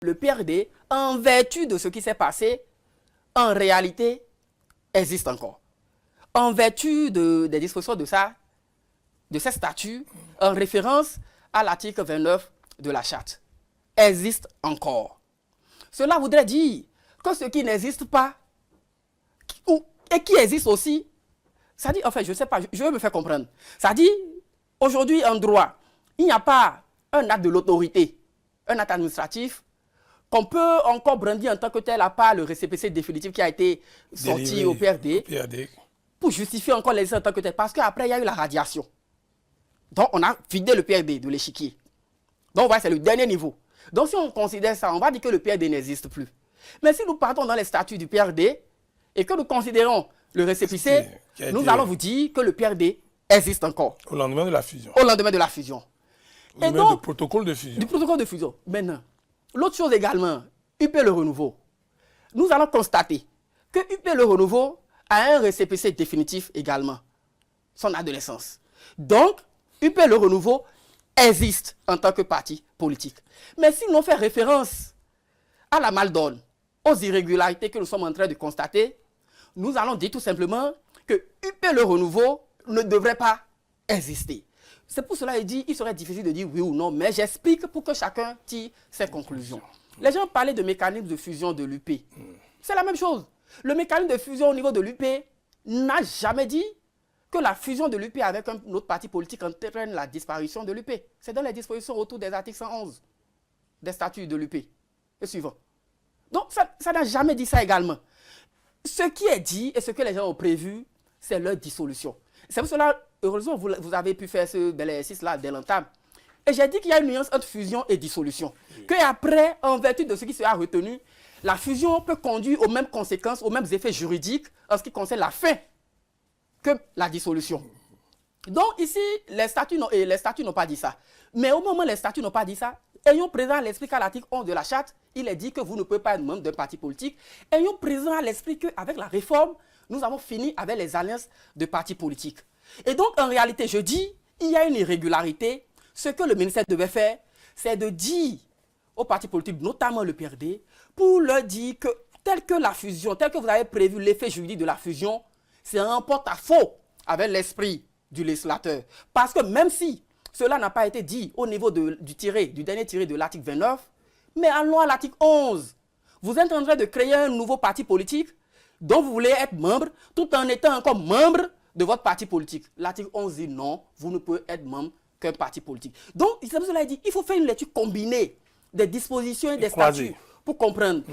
le PRD, en vertu de ce qui s'est passé, en réalité, existe encore. En vertu des dispositions de ces statuts, en référence à l'article 29 de la Charte, existe encore. Cela voudrait dire que ce qui n'existe pas, et qui existe aussi, ça dit, enfin, je ne sais pas, je veux me faire comprendre. Ça dit, aujourd'hui, en droit, il n'y a pas un acte de l'autorité, un acte administratif, qu'on peut encore brandir en tant que tel, à part le récépissé définitif qui a été sorti au PRD, pour justifier encore l'existence en tant que tel, parce qu'après, il y a eu la radiation. Donc, on a vidé le PRD de l'échiquier. Donc, voilà, c'est le dernier niveau. Donc, si on considère ça, on va dire que le PRD n'existe plus. Mais si nous partons dans les statuts du PRD et que nous considérons le récépissé, nous allons vous dire que le PRD existe encore. Au lendemain de la fusion. Au lendemain de la fusion. Et donc, du protocole de fusion. Du protocole de fusion. Maintenant, l'autre chose également, UP Le Renouveau. Nous allons constater que UP Le Renouveau a un récépissé définitif également, son adolescence. Donc, UP Le Renouveau existe en tant que parti politique. Mais si l'on fait référence à la maldonne, aux irrégularités que nous sommes en train de constater, nous allons dire tout simplement que UP Le Renouveau ne devrait pas exister. C'est pour cela qu'il serait difficile de dire oui ou non, mais j'explique pour que chacun tire ses conclusions. Les gens parlaient de mécanisme de fusion de l'UP. C'est la même chose. Le mécanisme de fusion au niveau de l'UP n'a jamais dit que la fusion de l'UP avec un autre parti politique entraîne la disparition de l'UP. C'est dans les dispositions autour des articles 111 des statuts de l'UP. Et suivant. Donc, ça n'a jamais dit ça également. Ce qui est dit et ce que les gens ont prévu, c'est leur dissolution. C'est pour cela, heureusement, vous avez pu faire ce bel exercice-là dès l'entame. Et j'ai dit qu'il y a une nuance entre fusion et dissolution. Qu'après, en vertu de ce qui sera retenu, la fusion peut conduire aux mêmes conséquences, aux mêmes effets juridiques en ce qui concerne la fin que la dissolution. Donc ici, les statuts n'ont pas dit ça. Mais au moment où les statuts n'ont pas dit ça, ayons présent à l'esprit qu'à l'article 11 de la Charte, il est dit que vous ne pouvez pas être membre d'un parti politique. Ayons présent à l'esprit qu'avec la réforme, nous avons fini avec les alliances de partis politiques. Et donc, en réalité, je dis, il y a une irrégularité. Ce que le ministère devait faire, c'est de dire aux partis politiques, notamment le PRD, pour leur dire que, tel que la fusion, tel que vous avez prévu l'effet juridique de la fusion, c'est un porte-à-faux avec l'esprit du législateur. Parce que même si cela n'a pas été dit au niveau du dernier tiré de l'article 29, mais allons à l'article 11. Vous êtes en train de créer un nouveau parti politique dont vous voulez être membre, tout en étant encore membre de votre parti politique. L'article 11 dit non, vous ne pouvez être membre qu'un parti politique. Donc, c'est pour cela qu'il dit il faut faire une lecture combinée des dispositions et des statuts pour comprendre.